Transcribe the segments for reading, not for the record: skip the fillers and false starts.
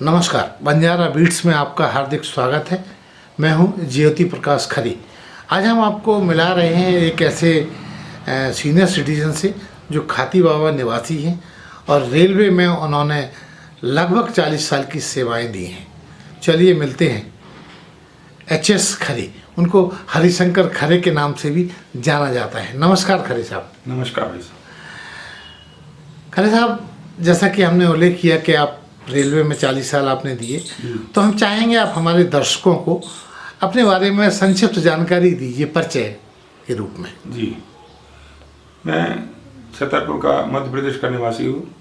नमस्कार, बंजारा बीट्स में आपका हार्दिक स्वागत है। मैं हूं ज्योति प्रकाश खरे। आज हम आपको मिला रहे हैं एक ऐसे सीनियर सिटीजन से जो खाती बाबा निवासी हैं और रेलवे में उन्होंने लगभग 40 साल की सेवाएं दी हैं। चलिए मिलते हैं एच.एस. खरे। उनको हरिशंकर खरे के नाम से भी जाना जाता है। नमस्कार खरे साहब। नमस्कार भाई साहब। खरे साहब, जैसा कि हमने उल्लेख किया कि आप रेलवे में 40 साल आपने दिए, तो हम चाहेंगे आप हमारे दर्शकों को अपने बारे में संक्षिप्त जानकारी दीजिए परिचय के रूप में। जी, मैं छतरपुर का मध्य प्रदेश का निवासी हूँ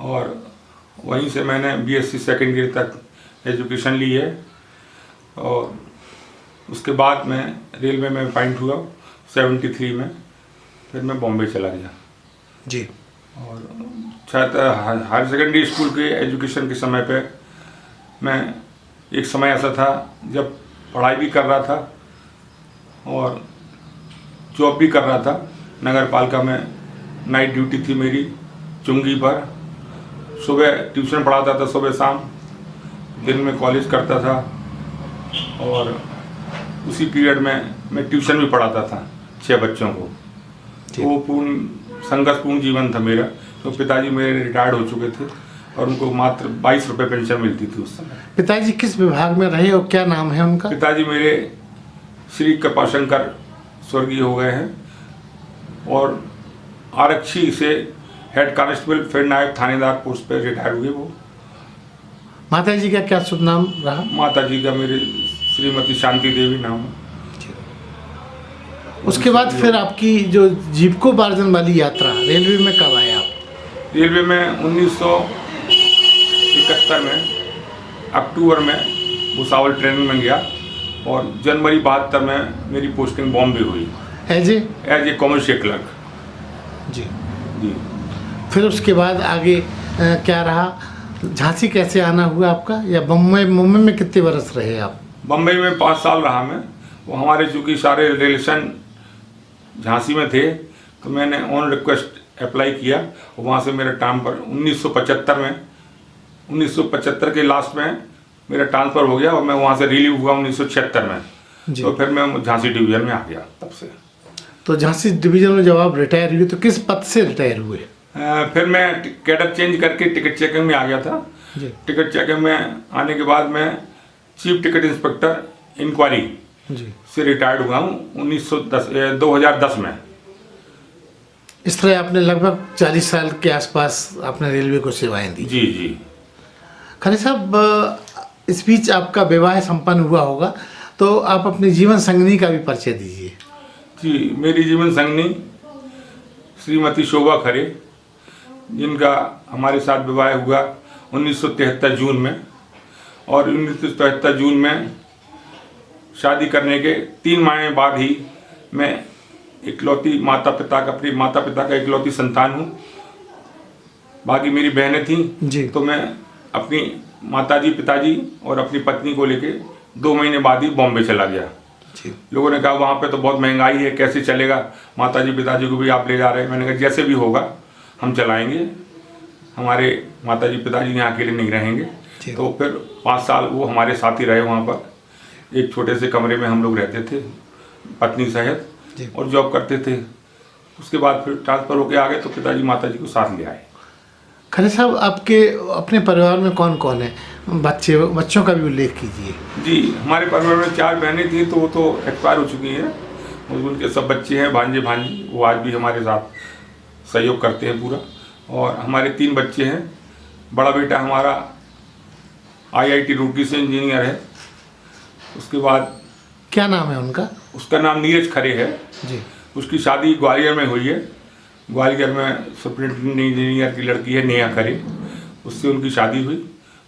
और वहीं से मैंने बीएससी सेकेंड ईयर तक एजुकेशन ली है और उसके बाद मैं रेलवे में अपॉइंट हुआ 73 में। फिर मैं बॉम्बे चला गया जी। और हायर सेकेंडरी स्कूल के एजुकेशन के समय पे मैं एक समय ऐसा था जब पढ़ाई भी कर रहा था और जॉब भी कर रहा था। नगर पालिका में नाइट ड्यूटी थी मेरी चुंगी पर। सुबह ट्यूशन पढ़ाता था, सुबह शाम, दिन में कॉलेज करता था और उसी पीरियड में मैं ट्यूशन भी पढ़ाता था 6 बच्चों को। वो पूर्ण संघर्षपूर्ण जीवन था मेरा। तो पिताजी मेरे रिटायर्ड हो चुके थे और उनको मात्र 22 रुपये पेंशन मिलती थी उस समय। पिताजी किस विभाग में रहे और क्या नाम है उनका? पिताजी मेरे श्री कृपाशंकर स्वर्गीय हो गए हैं और आरक्षी से हेड कांस्टेबल फिर नायब थानेदार पोस्ट पर रिटायर हुए वो। माता जी का क्या शुभ नाम रहा? माता जी का मेरे श्रीमती शांति देवी नाम है। उसके बाद फिर आपकी जो जीविकोपार्जन वाली यात्रा रेलवे में कब आए आप? रेलवे में 1971 में अक्टूबर में भुसावल ट्रेनिंग में गया और जनवरी 72 में मेरी पोस्टिंग बॉम्बे हुई एज ए कॉमर्शियल क्लर्क। जी जी। फिर उसके बाद आगे क्या रहा? झांसी कैसे आना हुआ आपका, या मुंबई में कितने वर्ष रहे आप? बम्बई में 5 साल रहा मैं। वो हमारे चूँकि सारे रिलेशन झांसी में थे तो मैंने ऑन रिक्वेस्ट अप्लाई किया और वहाँ से मेरा ट्रांसफ़र 1975 के लास्ट में मेरा ट्रांसफ़र हो गया और मैं वहाँ से रिलीव हुआ 1976 में। तो फिर मैं झांसी डिवीज़न में आ गया तब से। तो झांसी डिवीज़न में जब आप रिटायर हुए तो किस पद से रिटायर हुए? फिर मैं कैडर चेंज करके टिकट चेकिंग में आ गया था। टिकट चेकिंग में आने के बाद मैं चीफ टिकट इंस्पेक्टर इंक्वायरी से रिटायर्ड हुआ हूँ 2010 में। इस तरह आपने लगभग 40 साल के आसपास आपने रेलवे को सेवाएं दी। जी जी। खरे साहब, इस बीच आपका विवाह संपन्न हुआ होगा, तो आप अपनी जीवन संगिनी का भी परिचय दीजिए। जी, मेरी जीवन संगिनी श्रीमती शोभा खरे, जिनका हमारे साथ विवाह हुआ 1973 जून में और 1973 जून में शादी करने के 3 महीने बाद ही मैं अपने माता पिता का इकलौती संतान हूँ। बाकी मेरी बहनें थीं तो मैं अपनी माताजी, पिताजी और अपनी पत्नी को लेके 2 महीने बाद ही बॉम्बे चला गया। लोगों ने कहा वहाँ पे तो बहुत महंगाई है, कैसे चलेगा, माताजी पिताजी को भी आप ले जा रहे हैं। मैंने कहा जैसे भी होगा हम चलाएंगे, हमारे माताजी पिताजी यहाँ अकेले नहीं रहेंगे। तो फिर 5 साल वो हमारे साथ ही रहे वहाँ पर। एक छोटे से कमरे में हम लोग रहते थे पत्नी सहित और जॉब करते थे। उसके बाद फिर ट्रांसफ़र होके आ गए तो पिताजी माताजी को साथ ले आए। खरे साहब, आपके अपने परिवार में कौन कौन है? बच्चों का भी उल्लेख कीजिए। जी, हमारे परिवार में 4 बहनें थी तो वो तो एक्सपायर हो चुकी हैं। उनके सब बच्चे हैं, भांजे भांजी, वो आज भी हमारे साथ सहयोग करते हैं पूरा। और हमारे 3 बच्चे हैं। बड़ा बेटा हमारा IIT रुड़की से इंजीनियर है। उसके बाद क्या नाम है उनका? उसका नाम नीरज खरे है जी। उसकी शादी ग्वालियर में हुई है। ग्वालियर में सुपरिटेंडेंट इंजीनियर की लड़की है नेहा खरे, उससे उनकी शादी हुई।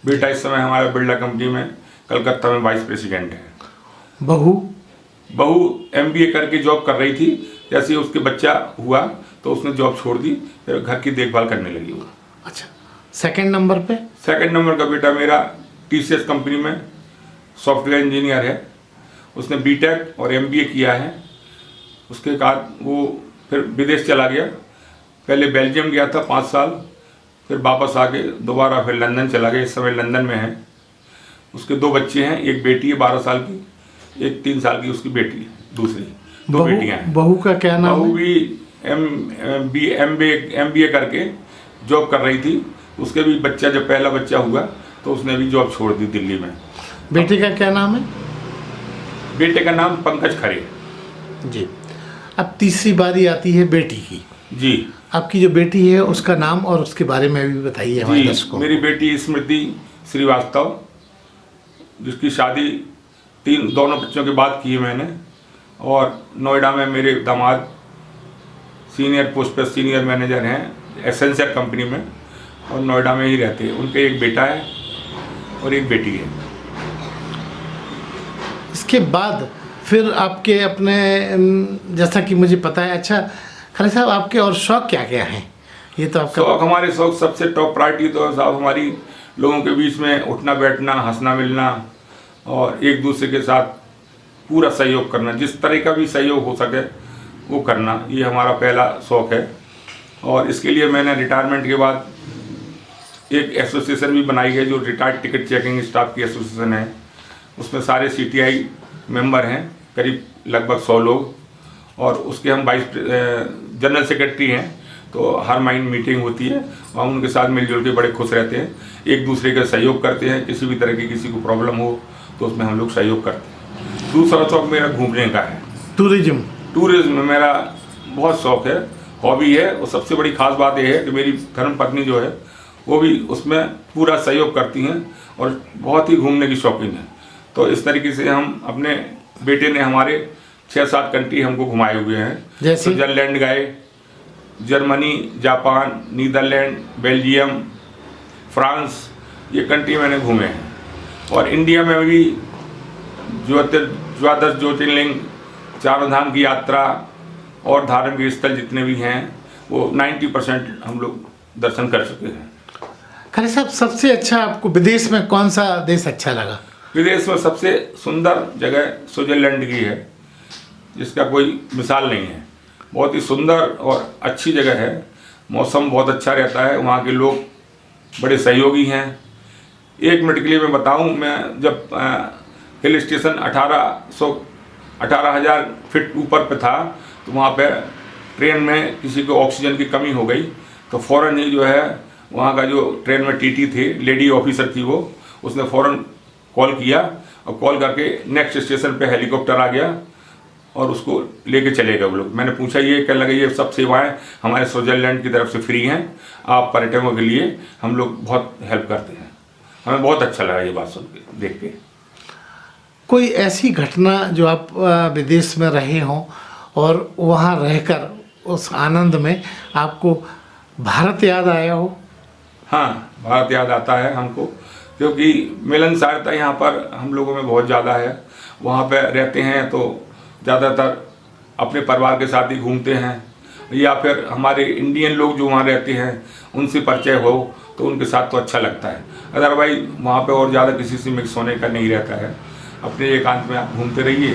बेटा इस समय हमारा बिरला कंपनी में कलकत्ता में वाइस प्रेसिडेंट है। बहू MBA करके जॉब कर रही थी। जैसे ही उसके बच्चा हुआ तो उसने जॉब छोड़ दी, फिर घर की देखभाल करने लगी वो। अच्छा, सेकंड नंबर पे? सेकंड नंबर का बेटा मेरा TCS कंपनी में सॉफ्टवेयर इंजीनियर है। उसने BTech और MBA किया है। उसके बाद वो फिर विदेश चला गया। पहले बेल्जियम गया था 5 साल, फिर वापस आके दोबारा फिर लंदन चला गया, इस समय लंदन में है। उसके 2 बच्चे हैं, एक बेटी है 12 साल की, एक 3 साल की उसकी बेटी है, दूसरी 2 बेटियां हैं। बहू का क्या नाम बहू है? भी MBA करके जॉब कर रही थी। उसके भी बच्चा, जब पहला बच्चा हुआ तो उसने भी जॉब छोड़ दी दिल्ली में। बेटे का क्या नाम है? बेटे का नाम पंकज खरे। जी। अब तीसरी बारी आती है बेटी की। जी आपकी जो बेटी है उसका नाम और उसके बारे में भी बताइए हमारे जी, दर्शकों को। मेरी बेटी स्मृति श्रीवास्तव, जिसकी शादी दोनों बच्चों के बाद की है मैंने। और नोएडा में मेरे दामाद सीनियर पोस्ट पर सीनियर मैनेजर हैं एसेंशियल कंपनी में, और नोएडा में ही रहते हैं। उनके एक बेटा है और एक बेटी है। इसके बाद फिर आपके अपने जैसा कि मुझे पता है, अच्छा खरे साहब आपके और शौक क्या क्या हैं? ये तो आपका शौक, हमारे शौक सबसे टॉप प्रायोरिटी तो साहब हमारी लोगों के बीच में उठना बैठना, हंसना मिलना और एक दूसरे के साथ पूरा सहयोग करना, जिस तरह का भी सहयोग हो सके वो करना, ये हमारा पहला शौक है। और इसके लिए मैंने रिटायरमेंट के बाद एक एसोसिएशन भी बनाई है, जो रिटायर्ड टिकट चेकिंग स्टाफ की एसोसिएशन है। उसमें सारे CTI मेंबर हैं, करीब लगभग 100 लोग, और उसके हम वाइस जनरल सेक्रेटरी हैं। तो हर महीने मीटिंग होती है, हम उनके साथ मिलजुल के बड़े खुश रहते हैं, एक दूसरे का सहयोग करते हैं। किसी भी तरह की किसी को प्रॉब्लम हो तो उसमें हम लोग सहयोग करते हैं। दूसरा शौक मेरा घूमने का है, टूरिज्म में मेरा बहुत शौक है, हॉबी है। और सबसे बड़ी खास बात यह है कि मेरी धर्म पत्नी जो है वो भी उसमें पूरा सहयोग करती हैं और बहुत ही घूमने की शौकीन है। तो इस तरीके से हम अपने बेटे ने हमारे 6-7 कंट्री हमको घुमाए हुए हैं। जैसे स्विट्जरलैंड गए, Germany, Japan, Netherland, Belgium, France, ये कंट्री मैंने घूमे हैं। और इंडिया में भी द्वादश ज्योतिर्लिंग, चारों धाम की यात्रा और धार्मिक स्थल जितने भी हैं वो 90% हम लोग दर्शन कर चुके हैं। खरे साहब सबसे अच्छा आपको विदेश में कौन सा देश अच्छा लगा? विदेश में सबसे सुंदर जगह स्विट्जरलैंड की है, जिसका कोई मिसाल नहीं है। बहुत ही सुंदर और अच्छी जगह है, मौसम बहुत अच्छा रहता है, वहाँ के लोग बड़े सहयोगी हैं। 1 मिनट के लिए मैं बताऊं, मैं जब हिल स्टेशन 18,000 फीट ऊपर पे था, तो वहाँ पे ट्रेन में किसी को ऑक्सीजन की कमी हो गई, तो फ़ौरन ही जो है वहाँ का जो ट्रेन में TT थे, लेडी ऑफिसर थी वो, उसने फ़ौरन कॉल किया और कॉल करके नेक्स्ट स्टेशन पे हेलीकॉप्टर आ गया और उसको लेके चले गए वो लोग। मैंने पूछा ये कहने लगे ये सब सेवाएं हमारे स्विट्जरलैंड की तरफ से फ्री हैं, आप पर्यटकों के लिए हम लोग बहुत हेल्प करते हैं। हमें बहुत अच्छा लगा ये बात सुन के, देख के। कोई ऐसी घटना जो आप विदेश में रहे हों और वहाँ रहकर उस आनंद में आपको भारत याद आया हो? हाँ, भारत याद आता है हमको, क्योंकि मिलनसारता यहाँ पर हम लोगों में बहुत ज़्यादा है। वहाँ पे रहते हैं तो ज़्यादातर अपने परिवार के साथ ही घूमते हैं, या फिर हमारे इंडियन लोग जो वहाँ रहते हैं उनसे परिचय हो तो उनके साथ तो अच्छा लगता है। अदरवाइज वहाँ पे और ज़्यादा किसी से मिक्स होने का नहीं रहता है। अपने एकांत में आप घूमते रहिए,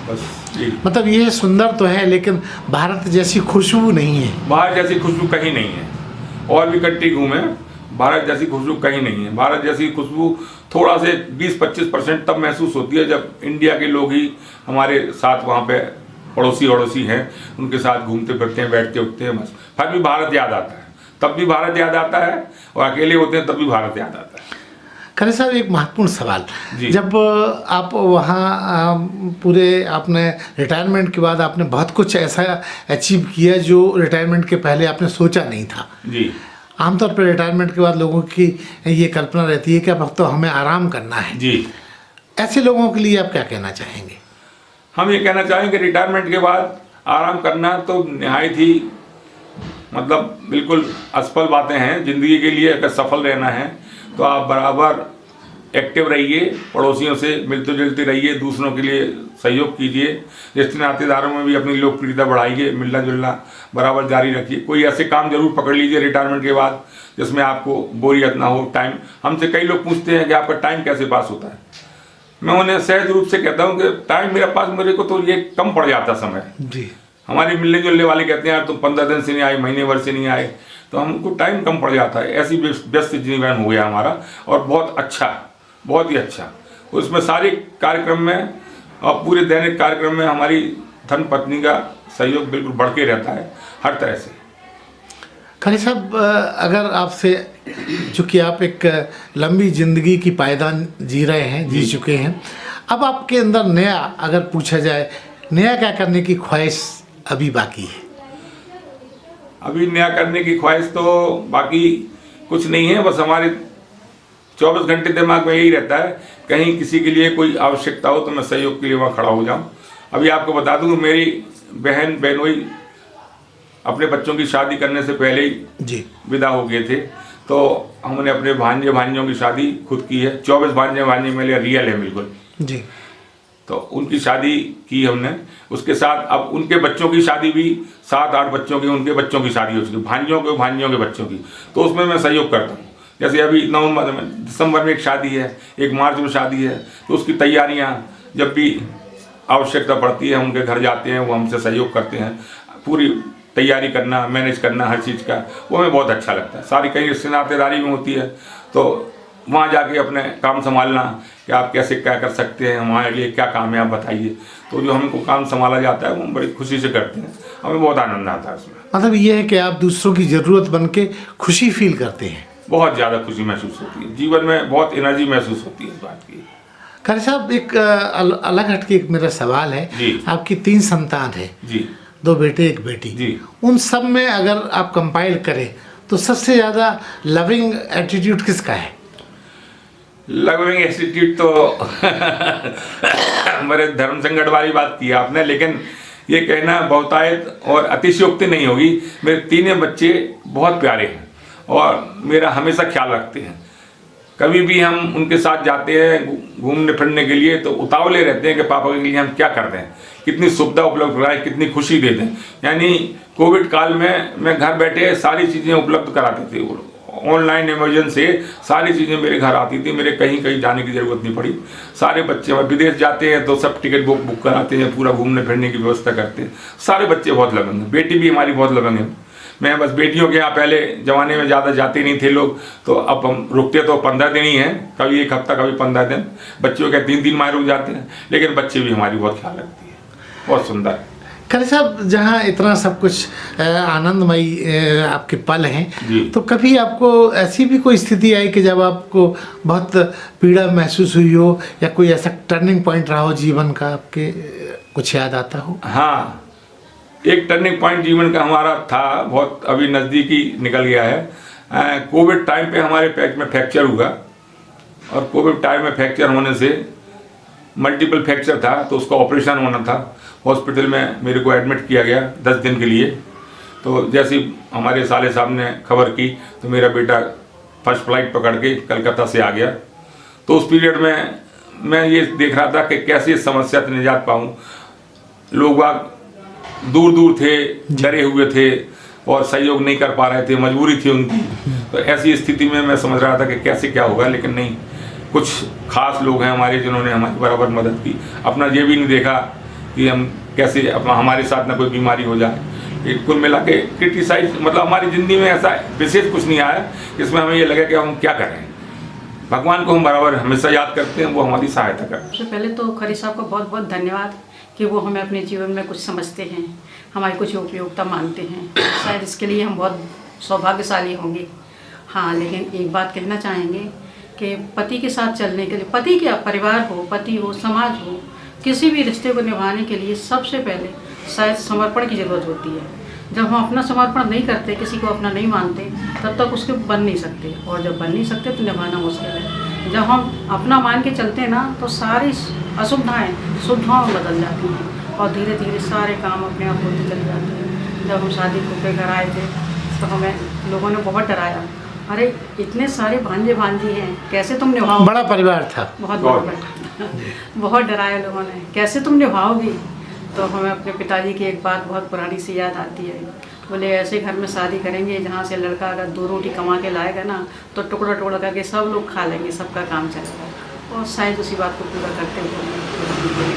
बस यही। मतलब ये सुंदर तो है, लेकिन भारत जैसी खुशबू नहीं है। भारत जैसी खुशबू कहीं नहीं है। और भी कंट्री घूमे, भारत जैसी खुशबू कहीं नहीं है। भारत जैसी खुशबू थोड़ा से 20-25% तब महसूस होती है जब इंडिया के लोग ही हमारे साथ वहाँ पे पड़ोसी हैं, उनके साथ घूमते फिरते हैं, बैठते उठते हैं, बस फिर भी भारत याद आता है। तब भी भारत याद आता है, और अकेले होते हैं तब भी भारत याद आता है। खरे साहब एक महत्वपूर्ण सवाल, जी। जब आप वहाँ पूरे आपने रिटायरमेंट के बाद आपने बहुत कुछ ऐसा अचीव किया जो रिटायरमेंट के पहले आपने सोचा नहीं था। जी। आमतौर पर रिटायरमेंट के बाद लोगों की ये कल्पना रहती है कि अब तो हमें आराम करना है। जी। ऐसे लोगों के लिए आप क्या कहना चाहेंगे? हम ये कहना चाहेंगे रिटायरमेंट के बाद आराम करना तो निहायत ही मतलब बिल्कुल असफल बातें हैं। ज़िंदगी के लिए अगर सफल रहना है तो आप बराबर एक्टिव रहिए, पड़ोसियों से मिलते जुलते रहिए, दूसरों के लिए सहयोग कीजिए, रिश्ते नातेदारों में भी अपनी लोकप्रियता बढ़ाइए, मिलना जुलना बराबर जारी रखिए। कोई ऐसे काम जरूर पकड़ लीजिए रिटायरमेंट के बाद जिसमें आपको बोरियत ना हो। टाइम, हमसे कई लोग पूछते हैं कि आपका टाइम कैसे पास होता है। मैं उन्हें सहज रूप से कहता हूँ कि टाइम मेरे पास, मेरे को तो ये कम पड़ जाता समय। जी। हमारे मिलने जुलने वाले कहते हैं यार तुम 15 दिन से नहीं आए, महीने भर से नहीं आए, तो हमको टाइम कम पड़ जाता है। ऐसी व्यस्त जीवन हो गया हमारा, और बहुत अच्छा, बहुत ही अच्छा। उसमें सारे कार्यक्रम में और पूरे दैनिक कार्यक्रम में हमारी धर्म पत्नी का सहयोग बिल्कुल बढ़ के रहता है हर तरह से। खरे साहब, अगर आपसे, चूँकि आप एक लंबी ज़िंदगी की पायदान जी रहे हैं, जी चुके हैं, अब आपके अंदर नया अगर पूछा जाए, नया क्या करने की ख्वाहिश अभी बाकी है? अभी नया करने की ख्वाहिश तो बाकी कुछ नहीं है, बस हमारे 24 घंटे दिमाग में यही रहता है, कहीं किसी के लिए कोई आवश्यकता हो तो मैं सहयोग के लिए वहाँ खड़ा हो जाऊँ। अभी आपको बता दूँ, मेरी बहन बहनोई अपने बच्चों की शादी करने से पहले ही जी विदा हो गए थे, तो हमने अपने भांजे भांजियों की शादी खुद की है। 24 भांजे भांजी मेरे रियल है बिल्कुल जी। तो उनकी शादी की हमने। उसके साथ अब उनके बच्चों की शादी भी, 7-8 बच्चों की, उनके बच्चों की शादी हो चुकी, भांजियों के बच्चों की, तो उसमें मैं सहयोग करता हूँ। जैसे अभी नवंबर में, दिसंबर में एक शादी है, एक मार्च में शादी है, तो उसकी तैयारियाँ जब भी आवश्यकता पड़ती है उनके घर जाते हैं, वो हमसे सहयोग करते हैं। पूरी तैयारी करना, मैनेज करना हर चीज़ का, वो हमें बहुत अच्छा लगता है। सारी कहीं रिश्ते नातेदारी में होती है, तो वहाँ जाके अपने काम संभालना कि आप कैसे क्या कर सकते हैं, हमारे लिए क्या काम है आप बताइए, तो जो हमको काम संभाला जाता है वो हम बड़ी खुशी से करते हैं, हमें बहुत आनंद आता है उसमें। मतलब ये है कि आप दूसरों की ज़रूरत बन के खुशी फील करते हैं? बहुत ज़्यादा खुशी महसूस होती है, जीवन में बहुत एनर्जी महसूस होती है इस बात की। खरे साहब, एक अलग हटके एक मेरा सवाल है जी। आपकी 3 संतान है जी 2 बेटे 1 बेटी जी। उन सब में अगर आप कंपाइल करें तो सबसे ज़्यादा लविंग एटीट्यूड किसका है? लविंग एटीट्यूड तो मेरे धर्म संकट वाली बात की आपने, लेकिन ये कहना बहुतायत और अतिशयोक्ति नहीं होगी। मेरे तीनों बच्चे बहुत प्यारे हैं और मेरा हमेशा ख्याल रखते हैं। कभी भी हम उनके साथ जाते हैं घूमने फिरने के लिए तो उतावले रहते हैं कि पापा के लिए हम क्या कर दें, कितनी सुविधा उपलब्ध कराएं, कितनी खुशी दे दें। यानी कोविड काल में मैं घर बैठे सारी चीज़ें उपलब्ध कराते थे, ऑनलाइन अमेजन से सारी चीज़ें मेरे घर आती थी, मेरे कहीं कहीं जाने की ज़रूरत नहीं पड़ी। सारे बच्चे विदेश जाते हैं तो सब टिकट बुक कराते हैं, पूरा घूमने फिरने की व्यवस्था करते हैं। सारे बच्चे बहुत लवंग हैं, बेटी भी हमारी बहुत लवंग है। मैं बस बेटियों के यहाँ, पहले ज़माने में ज़्यादा जाते नहीं थे लोग, तो अब हम रुकते तो 15 दिन ही हैं, कभी 1 हफ्ता कभी 15 दिन। बच्चियों के 3 माह रुक जाते हैं, लेकिन बच्चे भी हमारी बहुत ख्याल रखती है, बहुत सुंदर। खरे साहब, जहाँ इतना सब कुछ आनंदमयी आपके पल हैं, तो कभी आपको ऐसी भी कोई स्थिति आई कि जब आपको बहुत पीड़ा महसूस हुई हो या कोई ऐसा टर्निंग पॉइंट रहा हो जीवन का, आपके कुछ याद आता हो? हाँ, एक टर्निंग पॉइंट जीवन का हमारा था, बहुत अभी नज़दीकी निकल गया है। कोविड टाइम पे हमारे पैर में फ्रैक्चर हुआ और कोविड टाइम में फ्रैक्चर होने से मल्टीपल फ्रैक्चर था, तो उसका ऑपरेशन होना था। हॉस्पिटल में मेरे को एडमिट किया गया 10 दिन के लिए। तो जैसे ही हमारे साले साहब ने खबर की तो मेरा बेटा फर्स्ट फ्लाइट पकड़ के कलकत्ता से आ गया। तो उस पीरियड में मैं ये देख रहा था कि कैसे इस समस्या से निजात पाऊँ। लोग दूर दूर थे, डरे हुए थे और सहयोग नहीं कर पा रहे थे, मजबूरी थी उनकी। तो ऐसी स्थिति में मैं समझ रहा था कि कैसे क्या होगा, लेकिन नहीं, कुछ खास लोग हैं हमारे जिन्होंने हमारी बराबर मदद की। अपना ये भी नहीं देखा कि हम कैसे अपना, हमारे साथ ना कोई बीमारी हो जाए। कुल मिला के क्रिटिसाइज, मतलब हमारी ज़िंदगी में ऐसा विशेष कुछ नहीं आया जिसमें हमें ये लगे कि हम क्या करें। भगवान को हम बराबर हमेशा याद करते हैं, वो हमारी सहायता करते हैं। सबसे पहले तो खरी साहब को बहुत बहुत धन्यवाद कि वो हमें अपने जीवन में कुछ समझते हैं, हमारी कुछ उपयोगिता मानते हैं। शायद इसके लिए हम बहुत सौभाग्यशाली होंगे। हाँ, लेकिन एक बात कहना चाहेंगे कि पति के साथ चलने के लिए, पति क्या, परिवार हो, पति हो, समाज हो, किसी भी रिश्ते को निभाने के लिए सबसे पहले शायद समर्पण की ज़रूरत होती है। जब हम अपना समर्पण नहीं करते, किसी को अपना नहीं मानते, तब तक उसके बन नहीं सकते, और जब बन नहीं सकते तो निभाना मुश्किल है। जब हम अपना मान के चलते हैं ना, तो सारी असुविधाएँ सुविधाओं में बदल जाती हैं और धीरे धीरे सारे काम अपने आप होते चले जाते हैं। जब हम शादी होकर घर आए थे तो हमें लोगों ने बहुत डराया, अरे इतने सारे भांजे भांजी हैं, कैसे तुम निभाओ। बड़ा परिवार था, बहुत बड़ा बहुत डराया लोगों ने, कैसे तुम निभाओगी। तो हमें अपने पिताजी की एक बात बहुत पुरानी सी याद आती है। बोले ऐसे घर में शादी करेंगे जहाँ से लड़का अगर 2 रोटी कमा के लाएगा ना, तो टुकड़ा टुकड़ा करके सब लोग खा लेंगे, सबका काम चलेगा। और शायद उसी बात को पूरा करते हुए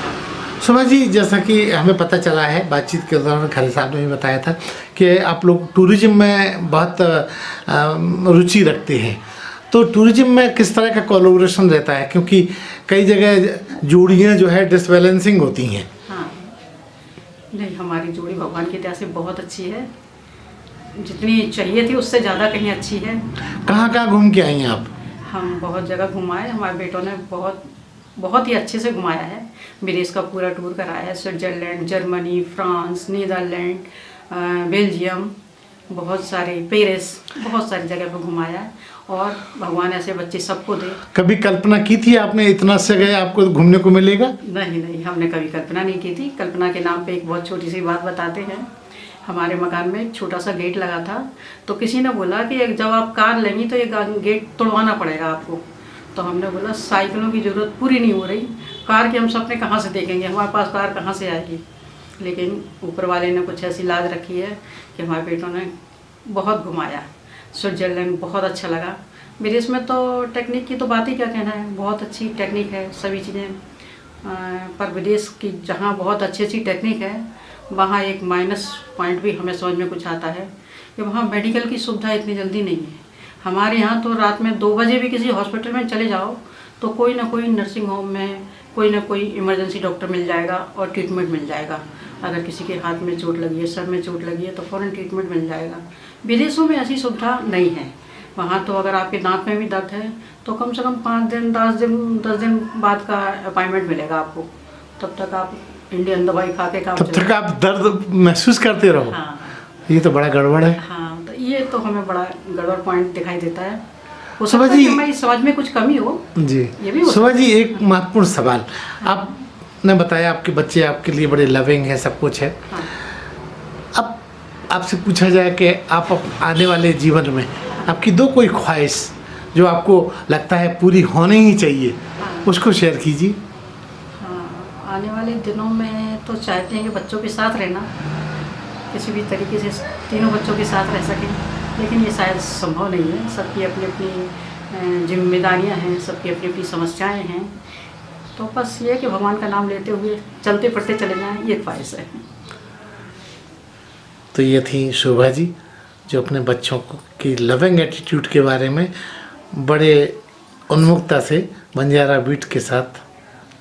सुभाष जी, जैसा कि हमें पता चला है बातचीत के दौरान खरे साहब ने भी बताया था कि आप लोग टूरिज्म में बहुत रुचि रखते हैं, तो टूरिज्म में किस तरह का कोलैबोरेशन रहता है, क्योंकि कई जगह जोड़ियाँ जो है डिसबैलेंसिंग होती हैं। हाँ, नहीं, हमारी जोड़ी भगवान की दया से बहुत अच्छी है, जितनी चाहिए थी उससे ज़्यादा कहीं अच्छी है। कहाँ घूम के आई हैं आप? हम बहुत जगह घुमाए, हमारे बेटों ने बहुत ही अच्छे से घुमाया है। विदेश का पूरा टूर कराया है, Switzerland, Germany, France, Netherland, Belgium, बहुत सारे, पेरिस, बहुत सारी जगह पर घुमाया है। और भगवान ऐसे बच्चे सबको दे। कभी कल्पना की थी आपने इतना से गए आपको घूमने को मिलेगा? नहीं, हमने कभी कल्पना नहीं की थी। कल्पना के नाम पे एक बहुत छोटी सी बात बताते हैं। हमारे मकान में एक छोटा सा गेट लगा था, तो किसी ने बोला कि जब आप कार लेंगी तो ये गेट तोड़वाना पड़ेगा आपको। तो हमने बोला साइकिलों की ज़रूरत पूरी नहीं हो रही, कार के हम सपने कहाँ से देखेंगे, हमारे पास कार कहाँ से आएगी। लेकिन ऊपर वाले ने कुछ ऐसी लाज रखी है कि हमारे बेटों ने बहुत घुमाया। स्विट्जरलैंड बहुत अच्छा लगा। विदेश में तो टेक्निक की तो बात ही क्या कहना है, बहुत अच्छी टेक्निक है सभी चीज़ें। पर विदेश की जहाँ बहुत अच्छी टेक्निक है, वहाँ एक माइनस पॉइंट भी हमें समझ में कुछ आता है कि वहाँ मेडिकल की सुविधा इतनी जल्दी नहीं है। हमारे यहाँ तो रात में 2 बजे भी किसी हॉस्पिटल में चले जाओ तो कोई ना कोई नर्सिंग होम में कोई ना कोई इमरजेंसी डॉक्टर मिल जाएगा और ट्रीटमेंट मिल जाएगा। अगर किसी के हाथ में चोट लगी है, सर में चोट लगी है तो फ़ौरन ट्रीटमेंट मिल जाएगा। विदेशों में ऐसी सुविधा नहीं है। वहाँ तो अगर आपके दांत में भी दर्द है तो कम से कम 5 दिन 10 दिन बाद का अपॉइंटमेंट मिलेगा आपको। तब तक आप इंडियन दवाई खा के काम तब तक आप दर्द महसूस करते रहो। हाँ, ये तो बड़ा गड़बड़ है। हाँ, तो ये तो हमें बड़ा गड़बड़ पॉइंट दिखाई देता है। हो सुभाष सकता है जी, कि हमारी समझ में कुछ कमी हो। जी, ये भी हो सुभाष जी, एक महत्वपूर्ण सवाल। आपने बताया आपके बच्चे आपके लिए बड़े लविंग हैं, सब कुछ है। हाँ, अब आपसे पूछा जाए कि आप आने वाले जीवन में आपकी 2 कोई ख्वाहिश जो आपको लगता है पूरी होनी ही चाहिए, उसको शेयर कीजिए। हाँ, आने वाले दिनों में तो चाहते हैं कि बच्चों के साथ रहना, किसी भी तरीके से तीनों बच्चों के साथ रह सकें, लेकिन ये शायद संभव नहीं है। सबकी अपनी अपनी जिम्मेदारियां हैं, सबकी अपनी अपनी समस्याएं हैं। तो बस ये है कि भगवान का नाम लेते हुए चलते फिरते चले जाएं, ये ख्वाहिश है। तो ये थी शोभा जी, जो अपने बच्चों की लविंग एटीट्यूड के बारे में बड़े उन्मुखता से बंजारा बीट के साथ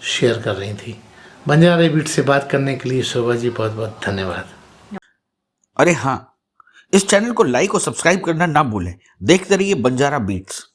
शेयर कर रही थी। बंजारा बीट से बात करने के लिए शोभा जी बहुत बहुत धन्यवाद। अरे हाँ, इस चैनल को लाइक और सब्सक्राइब करना ना भूलें। देखते रहिए बंजारा बीट्स।